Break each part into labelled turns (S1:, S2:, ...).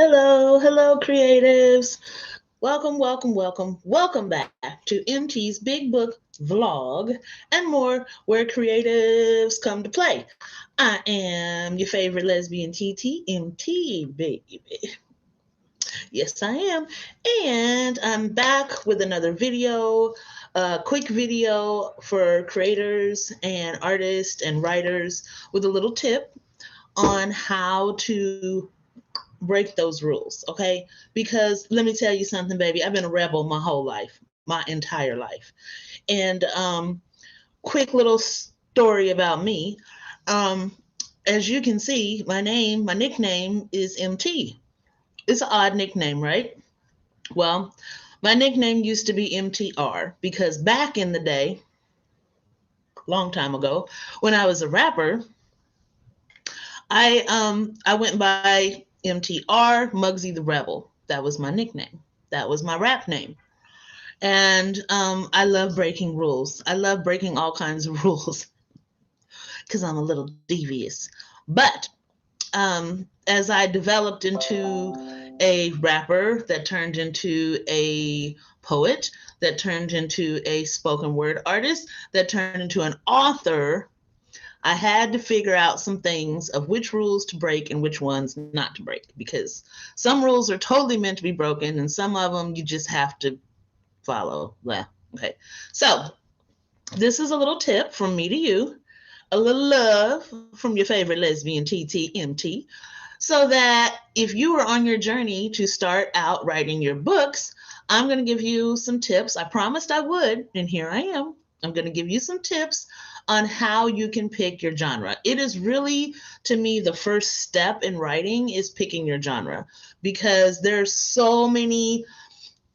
S1: Hello, creatives. Welcome back to MT's Big Book Vlog and more, where creatives come to play. I am your favorite lesbian TT, MT, baby. Yes, I am. And I'm back with another video, a quick video for creators and artists and writers with a little tip on how to break those rules, okay? Because let me tell you something, baby. I've been a rebel my whole life, my entire life. And quick little story about me. Um, as you can see, my nickname is MT. It's an odd nickname, right? Well, my nickname used to be MTR because back in the day, long time ago, when I was a rapper, I went by MTR Muggsy the Rebel. That was my nickname. That was my rap name. And I love breaking rules. I love breaking all kinds of rules because I'm a little devious. But as I developed into a rapper that turned into a poet, that turned into a spoken word artist, that turned into an author, I had to figure out some things of which rules to break and which ones not to break, because some rules are totally meant to be broken and some of them you just have to follow. Well, okay. So, this is a little tip from me to you, a little love from your favorite lesbian TTMT, so that if you are on your journey to start out writing your books, I'm going to give you some tips. I promised I would, and here I am. I'm going to give you some tips on how you can pick your genre. It is really, to me, the first step in writing is picking your genre, because there's so many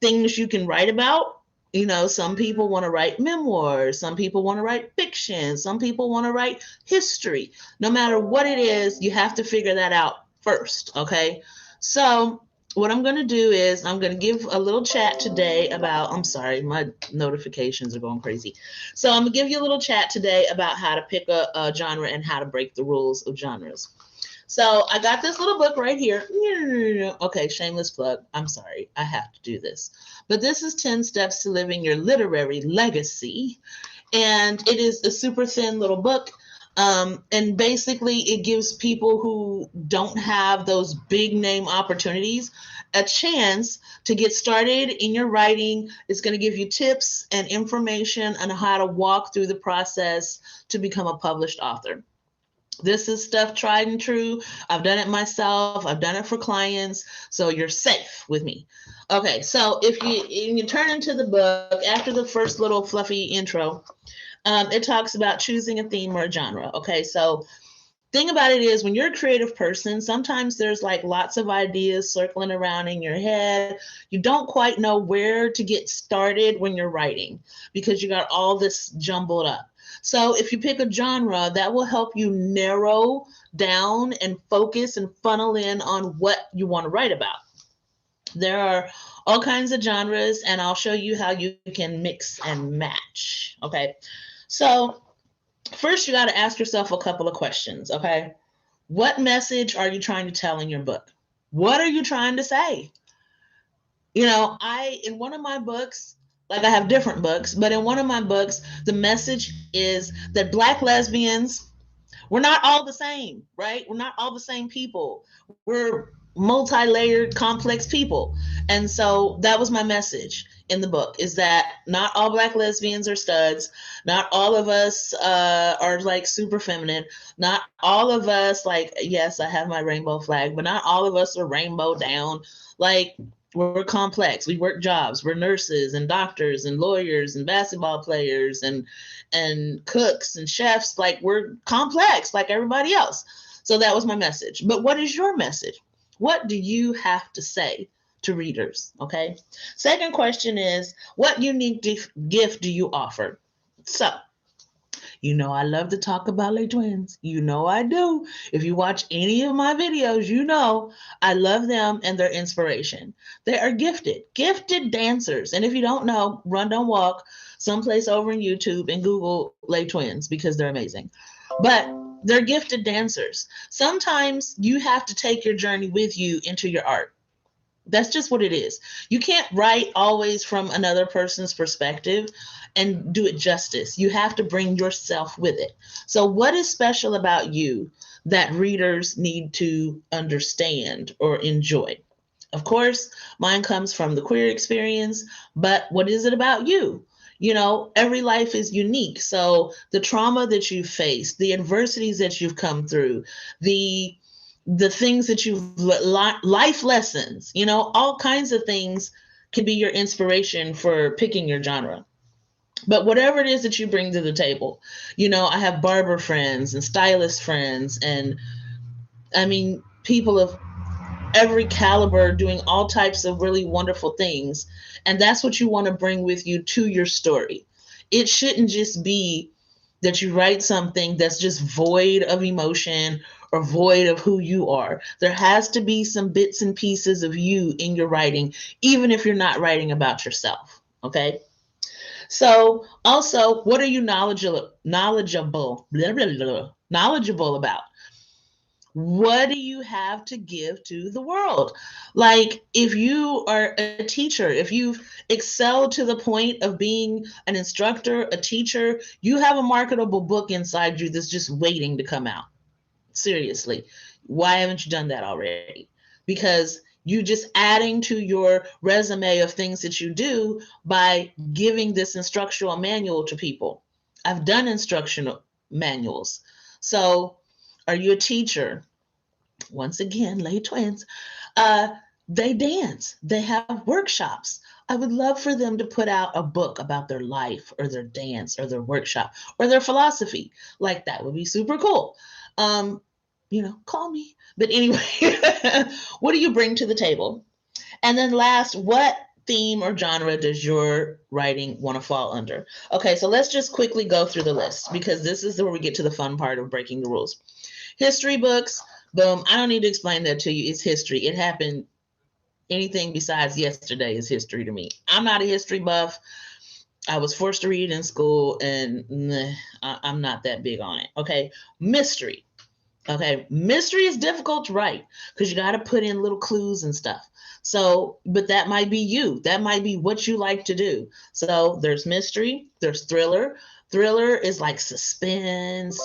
S1: things you can write about. You know, some people want to write memoirs, some people want to write fiction, some people want to write history. No matter what it is, you have to figure that out first, okay? So, what I'm going to do is I'm going to give a little chat today about, I'm sorry, my notifications are going crazy. So, I'm going to give you a little chat today about how to pick a genre and how to break the rules of genres. So I got this little book right here. Okay, shameless plug. I'm sorry. I have to do this. But this is 10 Steps to Living Your Literary Legacy. And it is a super thin little book. And basically, it gives people who don't have those big name opportunities a chance to get started in your writing. It's going to give you tips and information on how to walk through the process to become a published author. This is stuff tried and true. I've done it myself. I've done it for clients. So you're safe with me. Okay, so if you turn into the book after the first little fluffy intro, it talks about choosing a theme or a genre. Okay, so thing about it is, when you're a creative person, sometimes there's like lots of ideas circling around in your head. You don't quite know where to get started when you're writing because you got all this jumbled up. So if you pick a genre, that will help you narrow down and focus and funnel in on what you want to write about. There are all kinds of genres, and I'll show you how you can mix and match. Okay. So first, you got to ask yourself a couple of questions. Okay. What message are you trying to tell in your book? What are you trying to say? In one of my books, like, I have different books, but in one of my books, the message is that Black lesbians, we're not all the same, right? We're not all the same people. We're multi-layered, complex people. And so that was my message in the book, is that not all Black lesbians are studs. Not all of us are like super feminine. Not all of us, like, yes, I have my rainbow flag, but not all of us are rainbow down. Like, we're complex. We work jobs. We're nurses and doctors and lawyers and basketball players and cooks and chefs. Like, we're complex like everybody else. So that was my message. But what is your message? What do you have to say to readers? Okay. Second question is, what unique gift do you offer? So, I love to talk about Les Twins. I do. If you watch any of my videos, I love them and their inspiration. They are gifted dancers. And if you don't know, run, don't walk someplace over in YouTube and Google Les Twins, because they're amazing. But they're gifted dancers. Sometimes you have to take your journey with you into your art. That's just what it is. You can't write always from another person's perspective and do it justice. You have to bring yourself with it. So, what is special about you that readers need to understand or enjoy? Of course, mine comes from the queer experience, but what is it about you? Every life is unique. So, the trauma that you've faced, the adversities that you've come through, the things that life lessons, all kinds of things can be your inspiration for picking your genre. But whatever it is that you bring to the table, I have barber friends and stylist friends, and I mean, people of every caliber doing all types of really wonderful things. And that's what you want to bring with you to your story. It shouldn't just be that you write something that's just void of emotion or void of who you are. There has to be some bits and pieces of you in your writing, even if you're not writing about yourself. Okay. So also, what are you knowledgeable about? What do you have to give to the world? Like, if you are a teacher, if you've excelled to the point of being an instructor, a teacher, you have a marketable book inside you that's just waiting to come out. Seriously, why haven't you done that already? Because you just adding to your resume of things that you do by giving this instructional manual to people. I've done instructional manuals. So, are you a teacher? Once again, lay twins. Uh, they dance, they have workshops. I would love for them to put out a book about their life or their dance or their workshop or their philosophy. Like, that would be super cool. Um, call me. But anyway, what do you bring to the table? And then last, what theme or genre does your writing want to fall under? Okay, so let's just quickly go through the list, because this is where we get to the fun part of breaking the rules. History books, boom. I don't need to explain that to you. It's history. It happened. Anything besides yesterday is history to me. I'm not a history buff. I was forced to read in school, and I'm not that big on it. Okay. Mystery. Okay. Mystery is difficult to write because you got to put in little clues and stuff. So, but that might be you. That might be what you like to do. So there's mystery, there's thriller. Thriller is like suspense,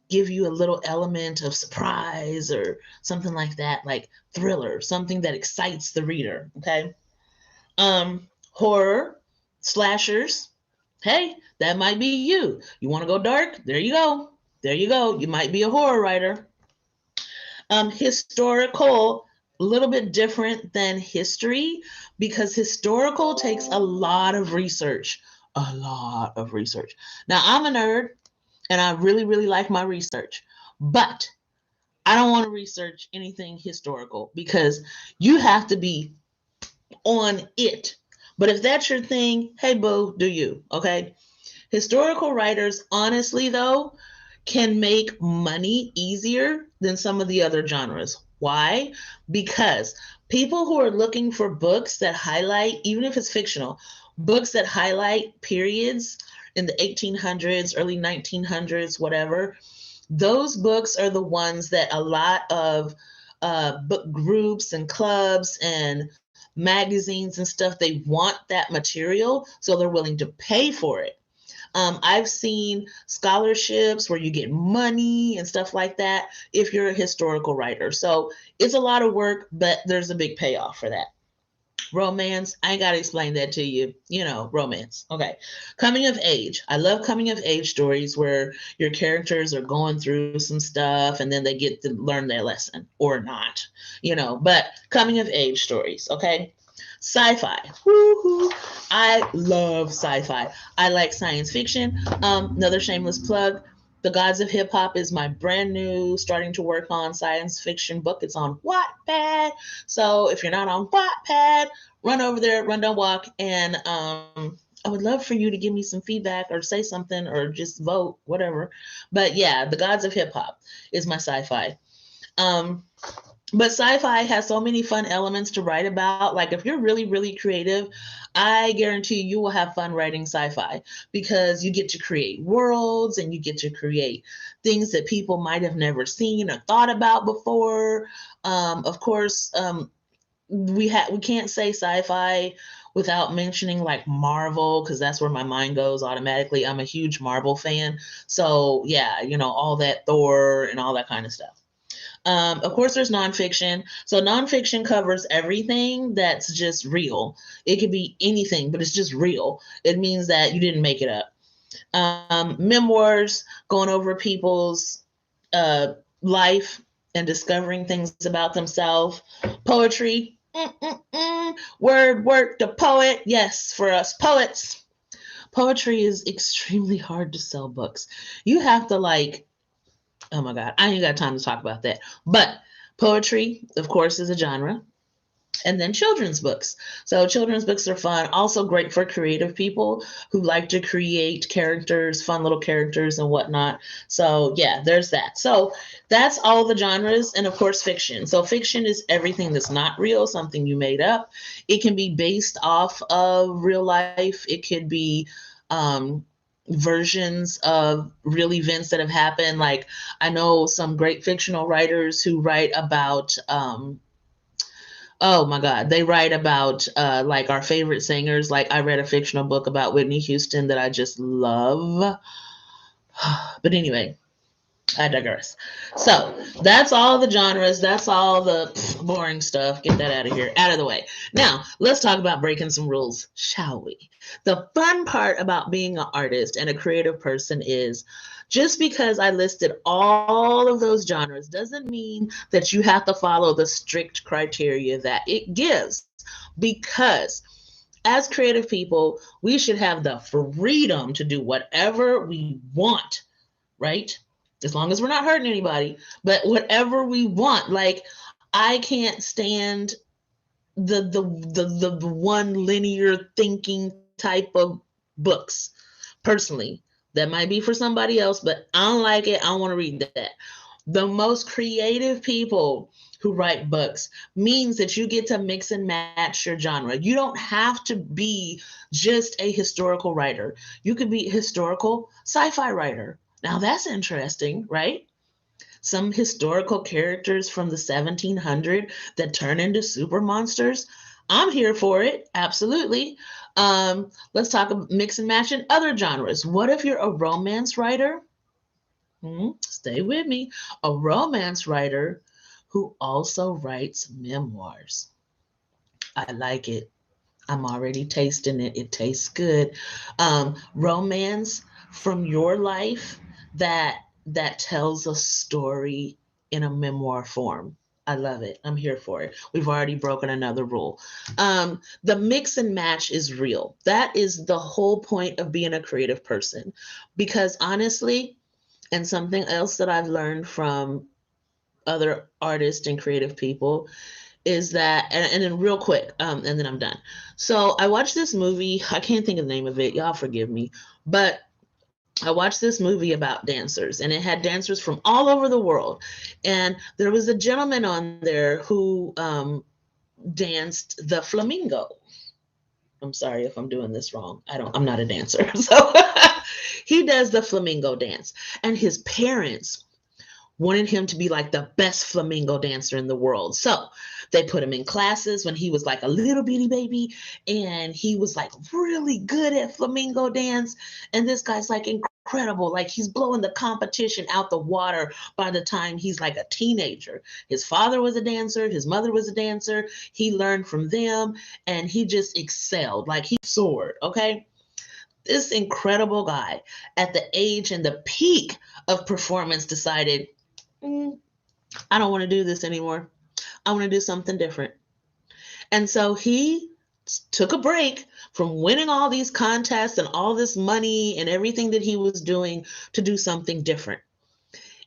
S1: give you a little element of surprise or something like that, like thriller, something that excites the reader. Okay. Horror, slashers. Hey, that might be you. You want to go dark? There you go. There you go. You might be a horror writer. Historical, a little bit different than history, because historical takes a lot of research. A lot of research. Now, I'm a nerd and I really, really like my research, but I don't want to research anything historical because you have to be on it. But if that's your thing, hey, boo, do you? Okay. Historical writers, honestly, though, can make money easier than some of the other genres. Why? Because people who are looking for books that highlight, even if it's fictional, books that highlight periods in the 1800s, early 1900s, whatever, those books are the ones that a lot of book groups and clubs and magazines and stuff, they want that material, so they're willing to pay for it. I've seen scholarships where you get money and stuff like that if you're a historical writer. So it's a lot of work, but there's a big payoff for that. Romance, I ain't got to explain that to you. Romance. Okay. Coming of age. I love coming of age stories where your characters are going through some stuff and then they get to learn their lesson or not, but coming of age stories. Okay. Sci-fi. Woo-hoo. I love sci-fi. I like science fiction. Another shameless plug. The Gods of Hip Hop is my brand new starting to work on science fiction book. It's on Wattpad. So if you're not on Wattpad, run over there, run, don't walk. And I would love for you to give me some feedback or say something or just vote, whatever. But yeah, The Gods of Hip Hop is my sci-fi. But sci-fi has so many fun elements to write about. Like, if you're really, really creative, I guarantee you will have fun writing sci-fi because you get to create worlds and you get to create things that people might have never seen or thought about before. Of course, we can't say sci-fi without mentioning like Marvel, because that's where my mind goes automatically. I'm a huge Marvel fan. So yeah, all that Thor and all that kind of stuff. Of course, there's nonfiction. So nonfiction covers everything that's just real. It could be anything, but it's just real. It means that you didn't make it up. Memoirs, going over people's life and discovering things about themselves. Poetry, word, work, the poet. Yes, for us poets. Poetry is extremely hard to sell books. You have to like, oh my God, I ain't got time to talk about that. But poetry, of course, is a genre. And then children's books. So children's books are fun, also great for creative people who like to create characters, fun little characters and whatnot. So yeah, there's that. So that's all the genres, and of course fiction. So fiction is everything that's not real, something you made up. It can be based off of real life. It could be versions of real events that have happened. Like I know some great fictional writers who write about oh my God. They write about like our favorite singers. Like I read a fictional book about Whitney Houston that I just love. But anyway, I digress. So that's all the genres. That's all the boring stuff. Get that out of here, out of the way. Now, let's talk about breaking some rules, shall we? The fun part about being an artist and a creative person is just because I listed all of those genres doesn't mean that you have to follow the strict criteria that it gives. Because as creative people, we should have the freedom to do whatever we want, right? As long as we're not hurting anybody, but whatever we want. Like I can't stand the one linear thinking type of books personally. That might be for somebody else, but I don't like it. I don't want to read that. The most creative people who write books means that you get to mix and match your genre. You don't have to be just a historical writer. You could be a historical sci-fi writer. Now that's interesting, right? Some historical characters from the 1700s that turn into super monsters. I'm here for it, absolutely. Let's talk mix and match in other genres. What if you're a romance writer? Stay with me. A romance writer who also writes memoirs. I like it. I'm already tasting it. It tastes good. Romance from your life that tells a story in a memoir form. I love it. I'm here for it. We've already broken another rule. The mix and match is real. That is the whole point of being a creative person. Because honestly, and something else that I've learned from other artists and creative people is that, and then real quick, and then I'm done. So I watched this movie. I can't think of the name of it. Y'all forgive me, but I watched this movie about dancers, and it had dancers from all over the world. And there was a gentleman on there who danced the flamingo. I'm sorry if I'm doing this wrong. I'm not a dancer. So he does the flamingo dance, and his parents wanted him to be like the best flamingo dancer in the world. So they put him in classes when he was like a little bitty baby, and he was like really good at flamingo dance. And this guy's like incredible. Like he's blowing the competition out the water by the time he's like a teenager. His father was a dancer, his mother was a dancer. He learned from them and he just excelled. Like he soared, okay? This incredible guy at the age and the peak of performance decided, I don't want to do this anymore. I want to do something different. And so he took a break from winning all these contests and all this money and everything that he was doing to do something different.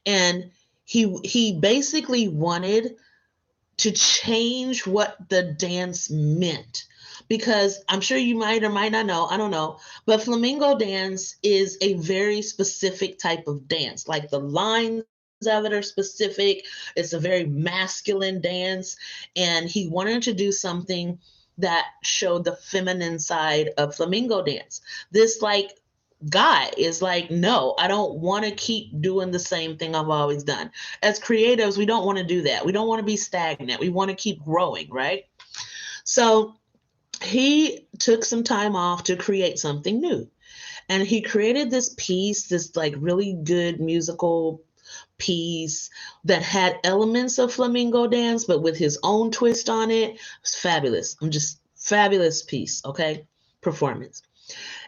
S1: And he basically wanted to change what the dance meant, because I'm sure you might or might not know, I don't know, but flamingo dance is a very specific type of dance. Like the lines of it are specific. It's a very masculine dance, and he wanted to do something that showed the feminine side of flamingo dance. This like guy is like, no, I don't want to keep doing the same thing I've always done. As creatives, we don't want to do that. We don't want to be stagnant. We want to keep growing, right? So he took some time off to create something new. And he created this piece, this like really good musical piece that had elements of flamenco dance, but with his own twist on it. It was fabulous. I'm just fabulous piece, okay? Performance.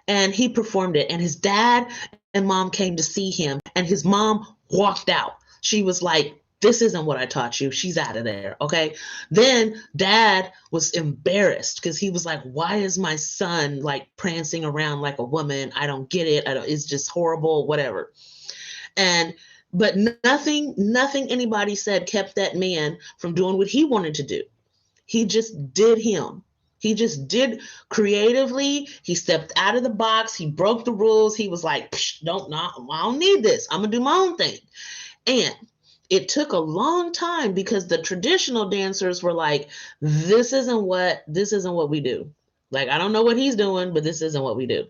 S1: And he performed it, and his dad and mom came to see him, and his mom walked out. She was like, this isn't what I taught you. She's out of there. Okay. Then dad was embarrassed because he was like, why is my son like prancing around like a woman? I don't get it. It's just horrible, whatever. And but nothing anybody said kept that man from doing what he wanted to do. He just did him. He just did creatively. He stepped out of the box. He broke the rules. He was like, I don't need this. I'm gonna do my own thing. And it took a long time because the traditional dancers were like, this isn't what we do. Like, I don't know what he's doing, but this isn't what we do.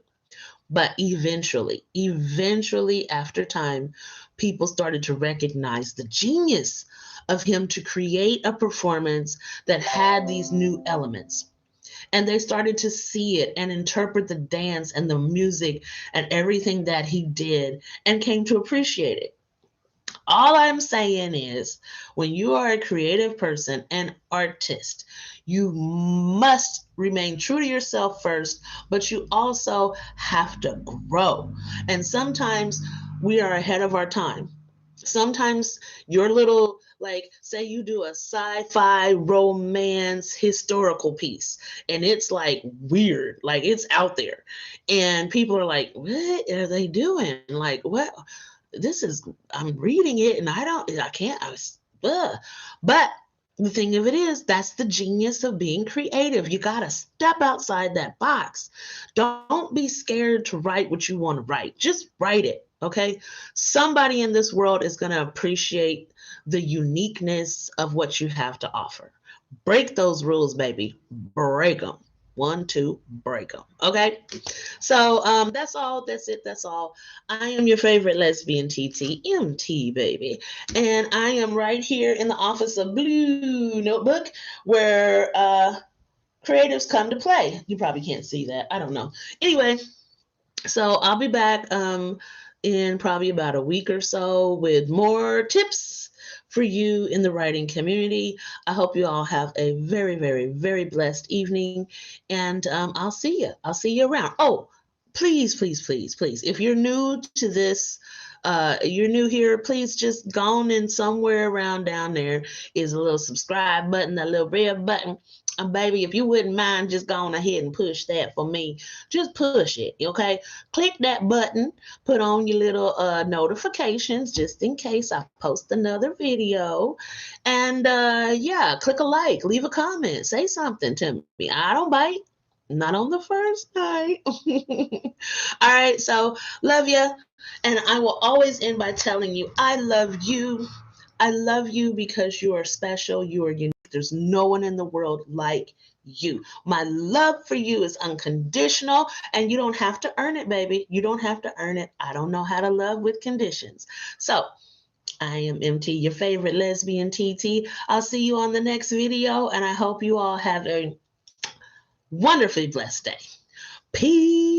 S1: But eventually, after time, people started to recognize the genius of him to create a performance that had these new elements. And they started to see it and interpret the dance and the music and everything that he did and came to appreciate it. All I'm saying is, when you are a creative person, an artist, you must remain true to yourself first, but you also have to grow. And sometimes we are ahead of our time. Sometimes your little, like, say you do a sci-fi romance historical piece and it's like weird, like it's out there. And people are like, what are they doing? Like, what? This is, I'm reading it and I can't, but the thing of it is, that's the genius of being creative. You got to step outside that box. Don't be scared to write what you want to write. Just write it. Okay. Somebody in this world is going to appreciate the uniqueness of what you have to offer. Break those rules, baby. Break them. 1, 2, break them. Okay. So that's all. That's it. That's all. I am your favorite lesbian TT, MT, baby. And I am right here in the office of Blue Notebook where creatives come to play. You probably can't see that. I don't know. Anyway, so I'll be back in probably about a week or so with more tips for you in the writing community. I hope you all have a very, very, very blessed evening, and I'll see you. I'll see you around. Oh, please, please, please, please, if you're new to this, you're new here, please just go on in somewhere around down there is a little subscribe button, that little red button. Baby, if you wouldn't mind just going ahead and push that for me, just push it, okay? Click that button, put on your little notifications just in case I post another video. And yeah, click a like, leave a comment, say something to me. I don't bite. Not on the first night. All right, so love you. And I will always end by telling you, I love you. I love you because you are special. You are unique. There's no one in the world like you. My love for you is unconditional, and you don't have to earn it, baby. You don't have to earn it. I don't know how to love with conditions. So I am MT, your favorite lesbian TT. I'll see you on the next video, and I hope you all have a wonderfully blessed day. Peace.